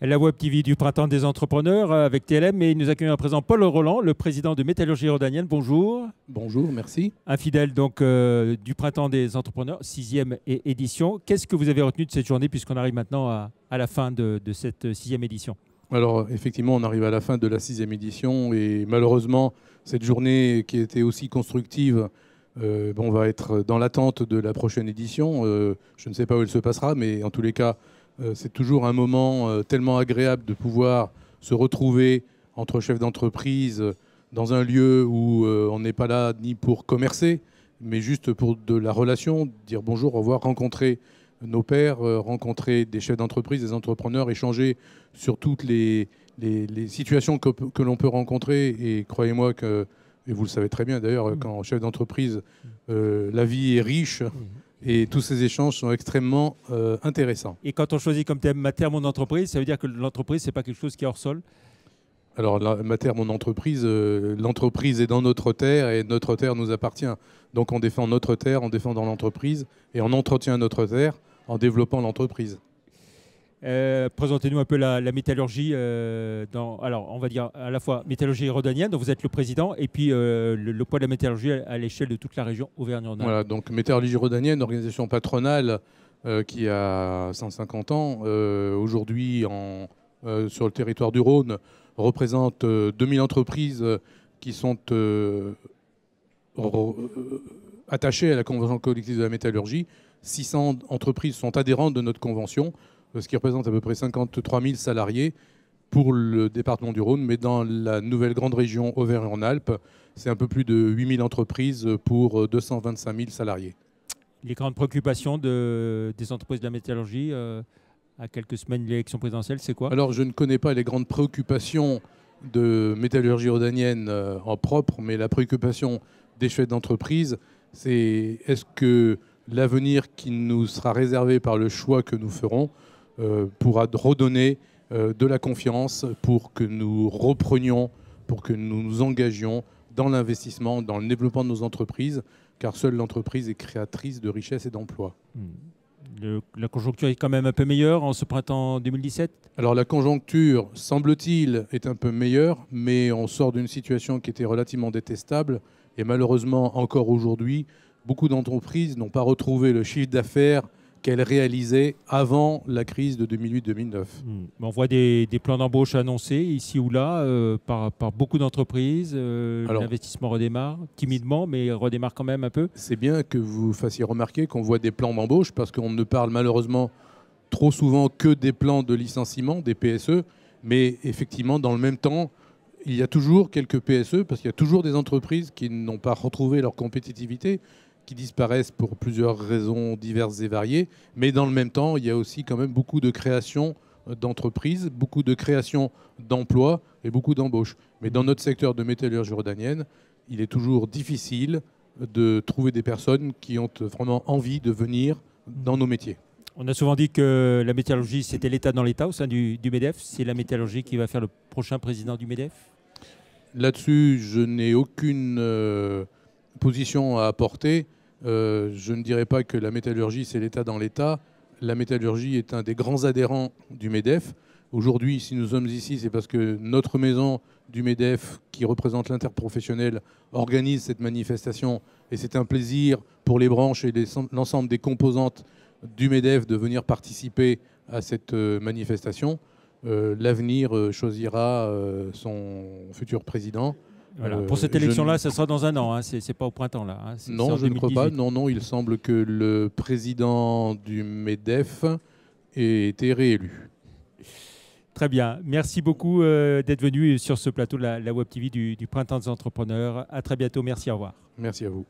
La Web TV du Printemps des Entrepreneurs avec TLM. Et nous accueillons à présent Paul Roland, le président de Métallurgie Rodanienne. Bonjour. Bonjour, merci. Un fidèle donc, du Printemps des Entrepreneurs, 6e édition. Qu'est-ce que vous avez retenu de cette journée puisqu'on arrive maintenant à la fin de cette 6e édition? Alors effectivement, on arrive à la fin de la 6e édition et malheureusement, cette journée qui était aussi constructive, on va être dans l'attente de la prochaine édition. Je ne sais pas où elle se passera, mais en tous les cas, c'est toujours un moment tellement agréable de pouvoir se retrouver entre chefs d'entreprise dans un lieu où on n'est pas là ni pour commercer, mais juste pour de la relation, dire bonjour, au revoir, rencontrer nos pairs, rencontrer des chefs d'entreprise, des entrepreneurs, échanger sur toutes les situations que l'on peut rencontrer. Et croyez-moi que, et vous le savez très bien d'ailleurs, quand chef d'entreprise, la vie est riche. Et tous ces échanges sont extrêmement intéressants. Et quand on choisit comme thème Ma terre, mon entreprise, ça veut dire que l'entreprise, ce n'est pas quelque chose qui est hors sol? Alors, ma terre, mon entreprise, l'entreprise est dans notre terre et notre terre nous appartient. Donc, on défend notre terre en défendant l'entreprise et on entretient notre terre en développant l'entreprise. Présentez-nous un peu la métallurgie, alors on va dire à la fois métallurgie rodanienne, dont vous êtes le président, et puis le poids de la métallurgie à l'échelle de toute la région Auvergne-Rhône-Alpes. Voilà, donc métallurgie rodanienne, organisation patronale qui a 150 ans, aujourd'hui sur le territoire du Rhône, représente 2000 entreprises qui sont attachées à la convention collective de la métallurgie. 600 entreprises sont adhérentes de notre convention, ce qui représente à peu près 53 000 salariés pour le département du Rhône, mais dans la nouvelle grande région Auvergne-Rhône-Alpes, c'est un peu plus de 8 000 entreprises pour 225 000 salariés. Les grandes préoccupations des entreprises de la métallurgie à quelques semaines de l'élection présidentielle, c'est quoi? Alors, je ne connais pas les grandes préoccupations de métallurgie rodanienne en propre, mais la préoccupation des chefs d'entreprise, c'est est-ce que l'avenir qui nous sera réservé par le choix que nous ferons pourra redonner de la confiance pour que nous reprenions, pour que nous nous engagions dans l'investissement, dans le développement de nos entreprises, car seule l'entreprise est créatrice de richesses et d'emplois. La conjoncture est quand même un peu meilleure en ce printemps 2017? Alors la conjoncture, semble-t-il, est un peu meilleure, mais on sort d'une situation qui était relativement détestable. Et malheureusement, encore aujourd'hui, beaucoup d'entreprises n'ont pas retrouvé le chiffre d'affaires qu'elles réalisaient avant la crise de 2008-2009. On voit des plans d'embauche annoncés ici ou là par beaucoup d'entreprises. L'investissement redémarre timidement, mais redémarre quand même un peu. C'est bien que vous fassiez remarquer qu'on voit des plans d'embauche parce qu'on ne parle malheureusement trop souvent que des plans de licenciement, des PSE. Mais effectivement, dans le même temps, il y a toujours quelques PSE parce qu'il y a toujours des entreprises qui n'ont pas retrouvé leur compétitivité, qui disparaissent pour plusieurs raisons diverses et variées. Mais dans le même temps, il y a aussi quand même beaucoup de création d'entreprises, beaucoup de création d'emplois et beaucoup d'embauches. Mais dans notre secteur de métallurgie rodanienne, il est toujours difficile de trouver des personnes qui ont vraiment envie de venir dans nos métiers. On a souvent dit que la métallurgie, c'était l'État dans l'État au sein du MEDEF. C'est la métallurgie qui va faire le prochain président du MEDEF? Là-dessus, je n'ai aucune position à apporter. Je ne dirais pas que la métallurgie, c'est l'État dans l'État. La métallurgie est un des grands adhérents du MEDEF. Aujourd'hui, si nous sommes ici, c'est parce que notre maison du MEDEF, qui représente l'interprofessionnel, organise cette manifestation. Et c'est un plaisir pour les branches et l'ensemble des composantes du MEDEF de venir participer à cette manifestation. L'avenir choisira son futur président. Voilà. Pour cette élection-là, ça sera dans un an, hein. C'est pas au printemps là. Hein. Non, je ne crois pas. Non, il semble que le président du MEDEF ait été réélu. Très bien. Merci beaucoup d'être venu sur ce plateau de la Web TV du Printemps des Entrepreneurs. À très bientôt. Merci, au revoir. Merci à vous.